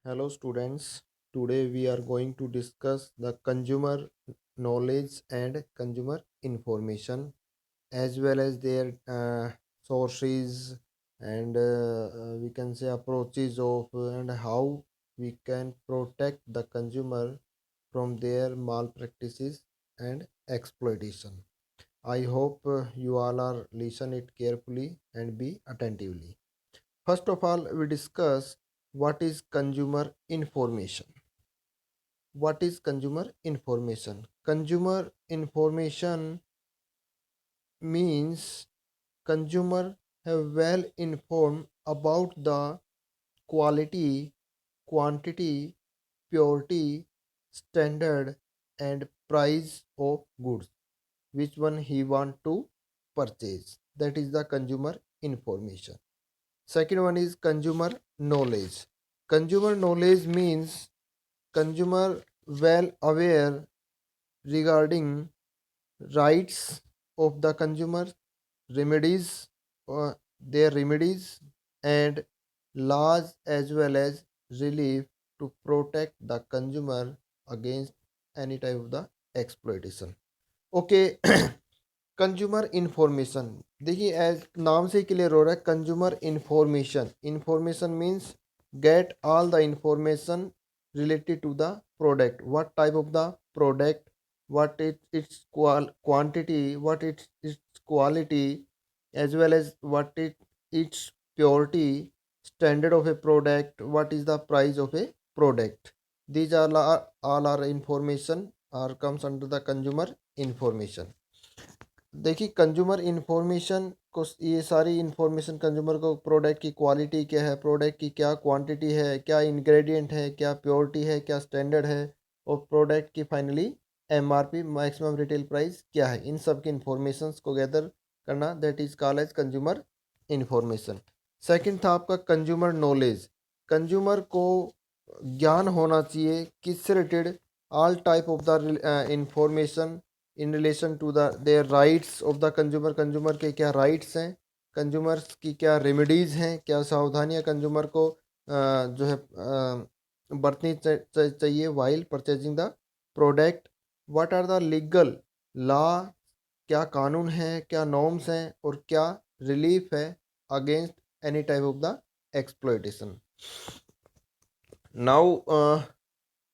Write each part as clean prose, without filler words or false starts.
Hello students, today we are going to discuss the consumer knowledge and consumer information as well as their sources and we can say approaches of and how we can protect the consumer from their malpractices and exploitation. I hope you all are listen it carefully and be attentively. First of all, we discuss what is consumer information. What is consumer information? Consumer information means consumer have well informed about the quality, quantity, purity, standard and price of goods which one he want to purchase. That is the consumer information. Second one is consumer knowledge. Consumer knowledge means consumer well aware regarding rights of the consumer, remedies, their remedies, and laws as well as relief to protect the consumer against any type of the exploitation. Okay, consumer information देखिए as नाम से clear हो रहा है consumer information means get all the information related to the product, what type of the product, what its quantity, what its quality, as well as what its purity, standard of a product, what is the price of a product. These are all are information or comes under the consumer information. देखिए consumer information को ये सारी information consumer को product की quality क्या है, product की क्या क्वांटिटी है, क्या इंग्रेडिएंट है, क्या प्योरिटी है, क्या स्टैंडर्ड है और प्रोडक्ट की finally MRP maximum retail price क्या है, इन सब की इंफॉर्मेशन को गैदर करना that is called as consumer information. Second था आपका कंज्यूमर नॉलेज. कंज्यूमर को ज्ञान होना चाहिए किससे related, all type of the information in relation to the their rights of the consumer. Consumer के क्या राइट्स हैं, कंज्यूमर्स की क्या रेमेडीज़ हैं, क्या सावधानियां कंज्यूमर को जो है बरतनी चाहिए while purchasing the product. What are the legal law, क्या कानून है, क्या नॉर्म्स हैं और क्या रिलीफ है against any type of the exploitation. Now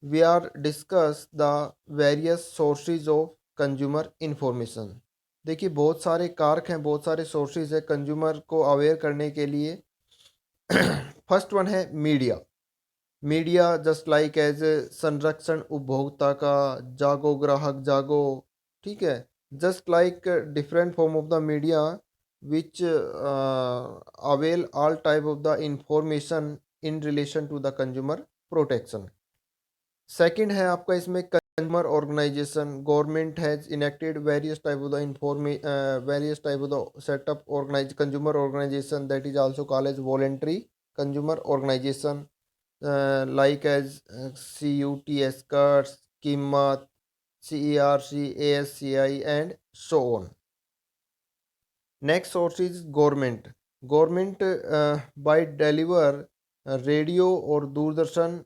we are discuss the various sources of consumer information. देखिए बहुत सारे कारक हैं, बहुत सारे सोर्सेज है कंज्यूमर को अवेयर करने के लिए. फर्स्ट वन है media. Media just like as संरक्षण उपभोक्ता का, जागो ग्राहक जागो, ठीक है. Just like different form of the media which avail all type of the information in relation to the consumer protection. Second है आपका इसमें consumer organization. Government has enacted various type of the various type of the setup organize consumer organization that is also called as voluntary consumer organization like as CUT, skirts, कीमत, CERC, ASCI and so on. Next source is government. Government by deliver radio और दूरदर्शन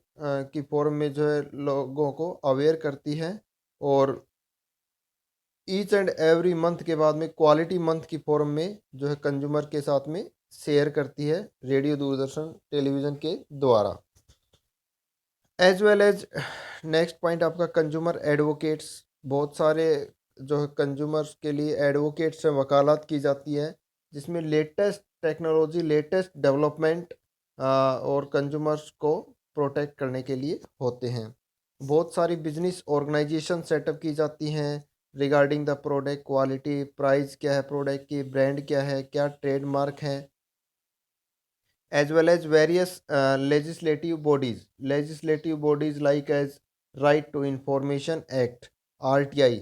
की form में जो है लोगों को aware करती है और ईच एंड एवरी मंथ के बाद में क्वालिटी मंथ की फॉर्म में जो है कंज्यूमर के साथ में शेयर करती है रेडियो दूरदर्शन टेलीविज़न के द्वारा. As well as next point आपका कंज्यूमर एडवोकेट्स. बहुत सारे जो है कंज्यूमर्स के लिए एडवोकेट से वकालत की जाती है जिसमें लेटेस्ट टेक्नोलॉजी, लेटेस्ट डेवलपमेंट और कंज्यूमर्स को प्रोटेक्ट करने के लिए होते हैं. बहुत सारी बिजनेस ऑर्गेनाइजेशन सेटअप की जाती हैं regarding the product quality, price क्या है प्रोडक्ट की, ब्रांड क्या है, क्या ट्रेडमार्क है, as well as various legislative bodies like as right to information act, RTI.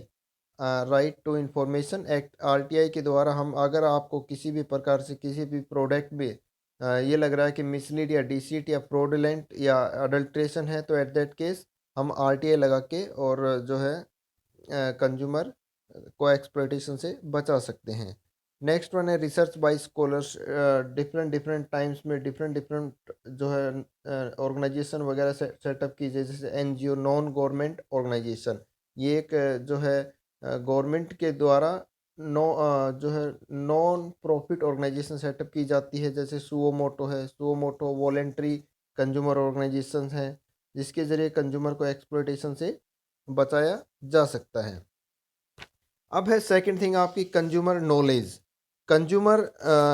Right to information act, RTI के द्वारा हम अगर आपको किसी भी प्रकार से किसी भी प्रोडक्ट में ये लग रहा है कि मिसलीड या डिसीट या फ्रॉडुलेंट या अडल्ट्रेशन है तो एट दैट केस हम RTI लगा के और जो है कंज्यूमर को एक्सप्लॉइटेशन से बचा सकते हैं. नेक्स्ट वन है research by scholars, different different times में डिफरेंट डिफरेंट जो है ऑर्गेनाइजेशन वगैरह सेटअप की जाए, जैसे एनजीओ, नॉन गवर्नमेंट ऑर्गेनाइजेशन। ये एक जो है गवर्नमेंट के द्वारा जो है नॉन प्रॉफिट ऑर्गेनाइजेशन सेटअप की जाती है, जैसे सुओ मोटो है। Suo motu voluntary consumer organization है, जिसके ज़रिए कंज्यूमर को एक्सप्लॉयटेशन से बचाया जा सकता है। अब है सेकंड थिंग आपकी कंज्यूमर नॉलेज। कंज्यूमर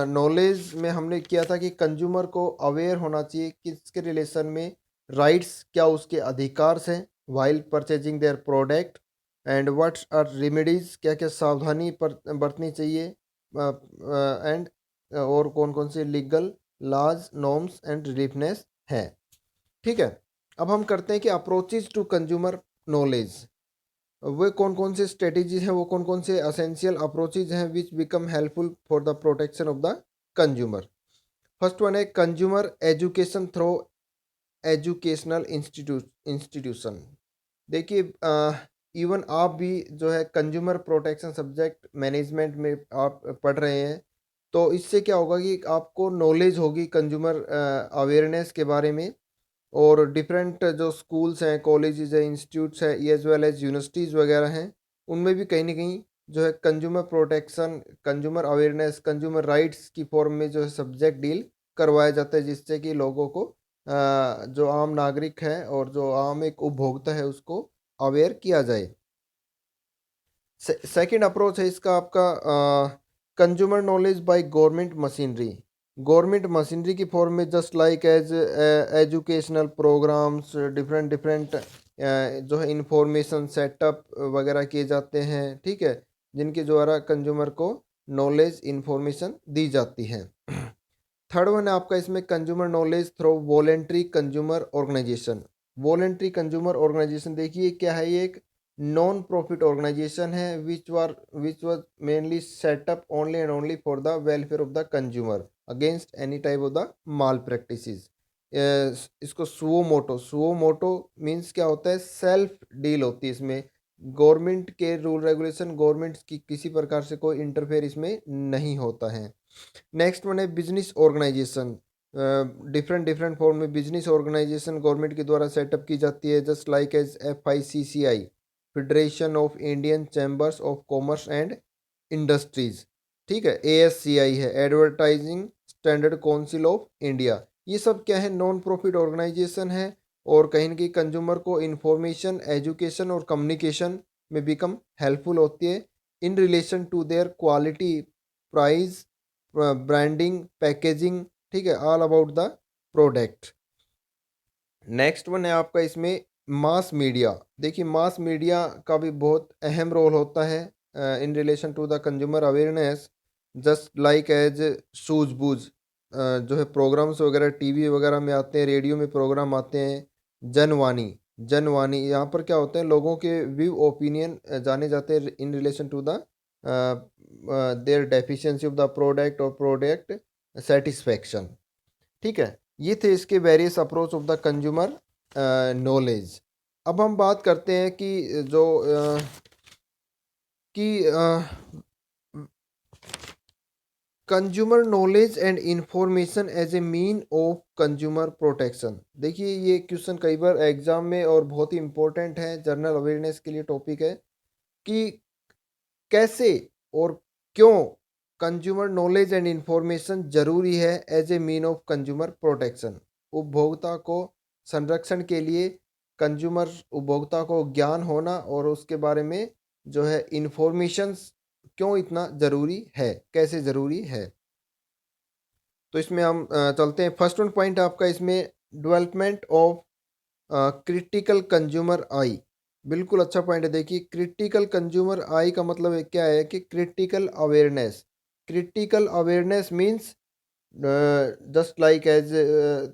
नॉलेज में हमने किया था कि कंज्यूमर को अवेयर होना चाहिए किसके रिलेशन में राइट्स, क्या उसके अधिकार हैं while purchasing their product, and what's are remedies, क्या क्या सावधानी पर बरतनी चाहिए, एंड और कौन कौन से लीगल लॉज, नॉर्म्स एंड रिलीफनेस है। ठीक है, अब हम करते हैं कि अप्रोचेज टू कंज्यूमर नॉलेज, वे कौन कौन से स्ट्रेटेजीज हैं, वो कौन कौन से असेंशियल अप्रोचेज हैं which become helpful for the protection of the consumer. First one है consumer education through educational institution. देखिए इवन आप भी जो है कंज्यूमर प्रोटेक्शन सब्जेक्ट मैनेजमेंट में आप पढ़ रहे हैं, तो इससे क्या होगा कि आपको नॉलेज होगी कंज्यूमर अवेयरनेस के बारे में। और डिफरेंट जो स्कूल्स हैं, कॉलेजेस हैं, इंस्टीट्यूट्स हैं, एज वेल एज यूनिवर्सिटीज़ वगैरह हैं, उनमें भी कहीं ना कहीं जो है consumer protection, consumer awareness, consumer rights की फॉर्म में जो है सब्जेक्ट डील करवाया जाता है, जिससे कि लोगों को जो आम नागरिक है और जो आम एक उपभोक्ता है उसको अवेयर किया जाए। सेकंड अप्रोच है इसका आपका consumer knowledge by government machinery. Government machinery की फॉर्म में just like as educational programs, different different जो है इंफॉर्मेशन सेटअप वगैरह किए जाते हैं, ठीक है, जिनके द्वारा कंज्यूमर को नॉलेज इंफॉर्मेशन दी जाती है। थर्ड वन है आपका इसमें consumer knowledge through voluntary consumer organization. Voluntary consumer organization देखिए क्या है, ये एक नॉन प्रॉफिट ऑर्गेनाइजेशन है which was mainly set up only and only for the welfare of the consumer against any type of the malpractices. इसको suo motu means क्या होता है, सेल्फ डील होती है इसमें। गवर्नमेंट के रूल रेगुलेशन, गवर्नमेंट की किसी प्रकार से कोई इंटरफेयर इसमें नहीं होता है। नेक्स्ट वन है business organization. Different different form में बिजनेस ऑर्गेनाइजेशन गवर्नमेंट के द्वारा सेटअप की जाती है, just like as FICCI, federation of Indian chambers of commerce and industries. ठीक है, ASCI है, advertising standard council of India. ये सब क्या है, नॉन प्रॉफिट ऑर्गेनाइजेशन है, और कहीं ना कहीं कंज्यूमर को इंफॉर्मेशन, एजुकेशन और कम्युनिकेशन में बिकम हेल्पफुल होती है in relation to their quality, price, branding, packaging, ठीक है, all about the product. Next one है आपका इसमें मास मीडिया। देखिए मास मीडिया का भी बहुत अहम रोल होता है in relation to the consumer awareness, just like as सूझबूझ जो है प्रोग्राम्स वगैरह टीवी वगैरह में आते हैं, रेडियो में प्रोग्राम आते हैं। जनवाणी, जनवाणी यहाँ पर क्या होते हैं, लोगों के व्यू ओपिनियन जाने जाते हैं in relation to the their deficiency of the product और प्रोडक्ट सेटिस्फैक्शन। ठीक है, ये थे इसके various approach of the consumer knowledge. अब हम बात करते हैं कि जो कि consumer knowledge and information as a mean of consumer protection. देखिए ये क्वेश्चन कई बार एग्जाम में और बहुत ही इंपॉर्टेंट है, जनरल अवेयरनेस के लिए टॉपिक है कि कैसे और क्यों कंज्यूमर नॉलेज एंड इंफॉर्मेशन जरूरी है as a mean of consumer protection. उपभोक्ता को संरक्षण के लिए कंज्यूमर, उपभोक्ता को ज्ञान होना और उसके बारे में जो है इंफॉर्मेशन क्यों इतना ज़रूरी है, कैसे ज़रूरी है। तो इसमें हम चलते हैं। फर्स्ट वन पॉइंट आपका इसमें development of critical consumer I. बिल्कुल अच्छा पॉइंट है। देखिए क्रिटिकल कंज्यूमर आई का मतलब क्या है कि critical awareness. Critical awareness means just like as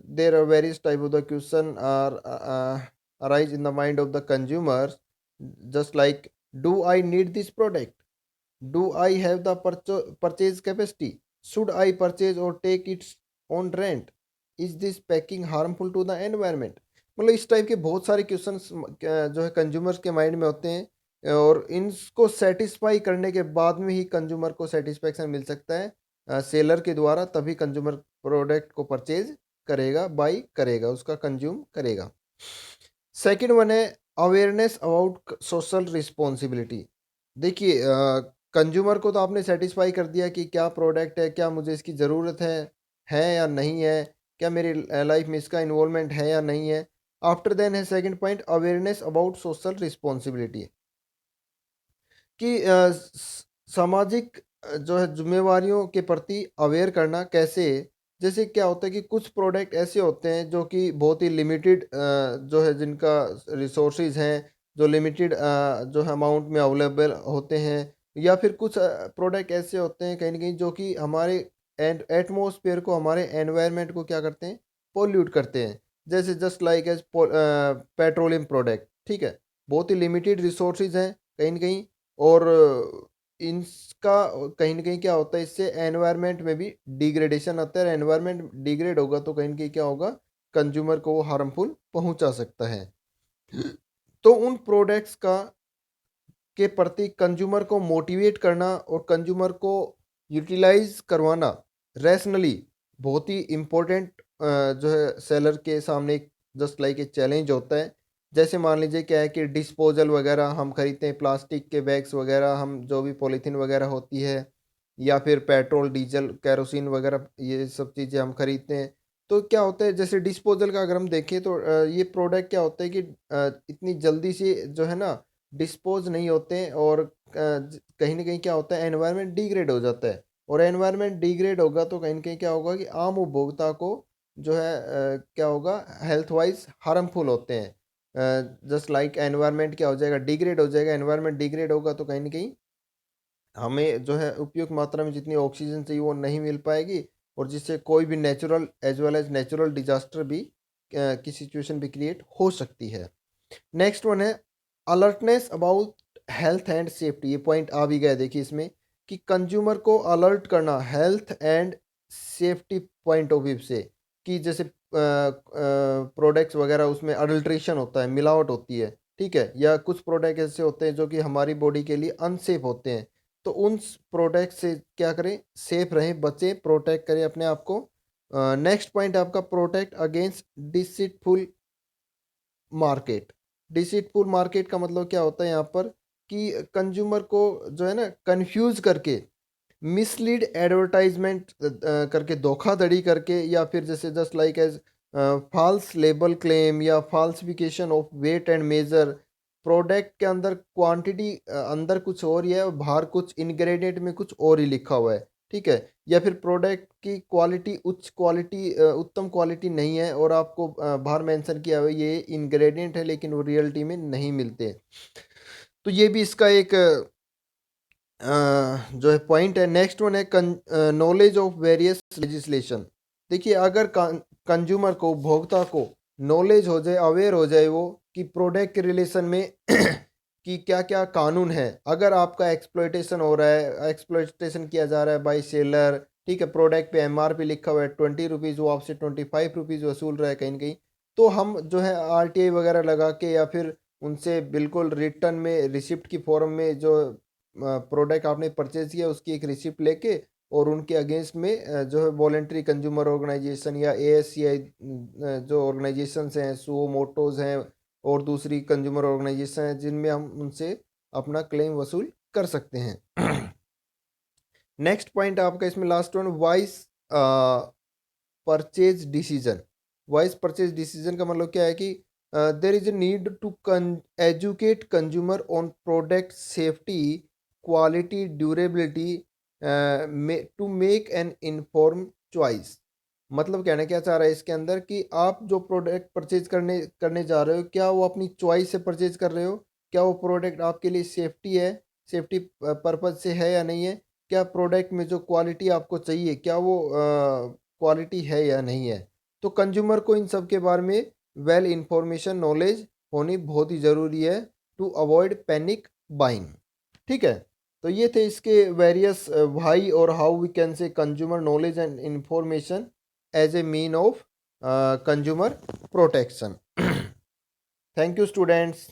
there are various type of the question are arise in the mind of the consumers, just like do I need this product, do I have the purchase capacity, should I purchase or take it on rent, is this packing harmful to the environment। मतलब इस type के बहुत सारे question जो है consumers के mind में होते हैं और इनको सेटिस्फाई करने के बाद में ही कंज्यूमर को सेटिस्फेक्शन मिल सकता है सेलर के द्वारा, तभी कंज्यूमर प्रोडक्ट को परचेज करेगा, बाई करेगा, उसका कंज्यूम करेगा। सेकंड वन है अवेयरनेस अबाउट सोशल रिस्पॉन्सिबिलिटी। देखिए कंज्यूमर को तो आपने सेटिस्फाई कर दिया कि क्या प्रोडक्ट है, क्या मुझे इसकी ज़रूरत है या नहीं है, क्या मेरी लाइफ में इसका इन्वॉल्वमेंट है या नहीं है। आफ्टर देन है second point awareness about social responsibility, कि सामाजिक जो है जिम्मेवारियों के प्रति अवेयर करना कैसे। जैसे क्या होता है कि कुछ प्रोडक्ट ऐसे होते हैं जो कि बहुत ही लिमिटेड जो है जिनका रिसोर्सेज हैं, जो लिमिटेड जो है अमाउंट में अवेलेबल होते हैं, या फिर कुछ प्रोडक्ट ऐसे होते हैं कहीं ना कहीं जो कि हमारे एटमोसफेयर को, हमारे एनवायरनमेंट को क्या करते हैं, पोल्यूट करते हैं। जैसे just like as petroleum product, ठीक है, बहुत ही लिमिटेड रिसोर्सेज हैं कहीं न कहीं, और इनका कहीं न कहीं क्या होता है, इससे एनवायरनमेंट में भी डिग्रेडेशन आता है। एनवायरनमेंट डिग्रेड होगा तो कहीं न कहीं क्या होगा, कंज्यूमर को वो हार्मफुल पहुँचा सकता है। तो उन प्रोडक्ट्स का के प्रति कंज्यूमर को मोटिवेट करना और कंज्यूमर को यूटिलाइज करवाना रैशनली बहुत ही इम्पोर्टेंट जो है सेलर के सामने एक जस्ट लाइक ए चैलेंज होता है। जैसे मान लीजिए क्या है कि डिस्पोजल वगैरह हम खरीदते हैं, प्लास्टिक के बैग्स वगैरह, हम जो भी पॉलीथीन वगैरह होती है, या फिर पेट्रोल डीजल कैरोसिन वगैरह, ये सब चीज़ें हम खरीदते हैं। तो क्या होता है, जैसे डिस्पोजल का अगर हम देखें तो ये प्रोडक्ट क्या होता है कि इतनी जल्दी से जो है ना डिस्पोज नहीं होते हैं, और कहीं ना कहीं क्या होता है, एनवायरनमेंट डिग्रेड हो जाता है। और एनवायरनमेंट डिग्रेड होगा तो कहीं ना कहीं क्या होगा कि आम उपभोक्ता को जो है क्या होगा, हेल्थ वाइज हार्मफुल होते हैं। जस्ट लाइक एनवायरनमेंट क्या हो जाएगा, डिग्रेड हो जाएगा। एनवायरनमेंट डिग्रेड होगा तो कहीं ना कहीं हमें जो है उपयुक्त मात्रा में जितनी ऑक्सीजन चाहिए वो नहीं मिल पाएगी, और जिससे कोई भी natural as well as natural disaster भी की सिचुएशन भी क्रिएट हो सकती है। नेक्स्ट वन है alertness about health and safety. ये पॉइंट आ भी गया देखिए इसमें, कि कंज्यूमर को अलर्ट करना health and safety point of view से, कि जैसे प्रोडक्ट्स वगैरह उसमें अडल्ट्रेशन होता है, मिलावट होती है, ठीक है, या कुछ प्रोडक्ट ऐसे होते हैं जो कि हमारी बॉडी के लिए अनसेफ होते हैं। तो उन प्रोडक्ट से क्या करें, सेफ रहें, बचें, प्रोटेक्ट करें अपने आप को। नेक्स्ट पॉइंट आपका protect against deceitful market. Deceitful market का मतलब क्या होता है यहाँ पर, कि कंज्यूमर को जो है ना कंफ्यूज करके, मिसलीड एडवर्टाइजमेंट करके, धोखाधड़ी करके, या फिर जैसे just like as false label claim या falsification of weight and measure. Product के अंदर क्वांटिटी अंदर कुछ और ही है और बाहर कुछ इंग्रेडिएंट में कुछ और ही लिखा हुआ है, ठीक है, या फिर प्रोडक्ट की क्वालिटी उच्च क्वालिटी उत्तम क्वालिटी नहीं है, और आपको बाहर मेंशन किया हुआ है ये इंग्रेडिएंट है, लेकिन वो रियलिटी में नहीं मिलते। तो ये भी इसका एक जो है पॉइंट है। नेक्स्ट वन है नॉलेज ऑफ वेरियस लेजिस्लेशन। देखिए अगर कंज्यूमर को, उपभोक्ता को नॉलेज हो जाए, अवेयर हो जाए वो, कि प्रोडक्ट के रिलेशन में कि क्या क्या कानून है। अगर आपका एक्सप्लॉयटेशन हो रहा है, एक्सप्लॉयटेशन किया जा रहा है बाई सेलर, ठीक है, प्रोडक्ट पे एमआरपी लिखा हुआ है 20 रुपीज़, वो आपसे 25 रुपीज़ वसूल रहा है कहीं ना कहीं, तो हम जो है आरटीआई वगैरह लगा के, या फिर उनसे बिल्कुल रिटर्न में रिसिप्ट की फॉर्म में जो प्रोडक्ट आपने परचेज किया उसकी एक रिसिप्ट लेके, और उनके अगेंस्ट में जो है वॉलेंट्री कंज्यूमर ऑर्गेनाइजेशन या एएससीआई जो ऑर्गेनाइजेशंस हैं, सुओ मोटोज हैं, और दूसरी कंज्यूमर ऑर्गेनाइजेशन है, जिनमें हम उनसे अपना क्लेम वसूल कर सकते हैं। नेक्स्ट पॉइंट आपका इसमें last one, wise purchase decision. Wise purchase decision का मतलब क्या है कि there is a need to educate consumer on product safety, quality, durability, to make an inform choice. मतलब कहना क्या चाह रहा है इसके अंदर, कि आप जो प्रोडक्ट परचेज करने करने जा रहे हो, क्या वो अपनी चॉइस से परचेज कर रहे हो, क्या वो प्रोडक्ट आपके लिए सेफ्टी है, सेफ्टी पर्पज से है या नहीं है, क्या प्रोडक्ट में जो क्वालिटी आपको चाहिए क्या वो क्वालिटी है या नहीं है। तो कंज्यूमर को इन सब के बारे में वेल इंफॉर्मेशन नॉलेज होनी बहुत ही ज़रूरी है, टू अवॉइड पैनिक बाइंग, ठीक है। तो ये थे इसके वेरियस व्हाई और how we can say consumer knowledge and information as a mean of consumer protection. Thank you students.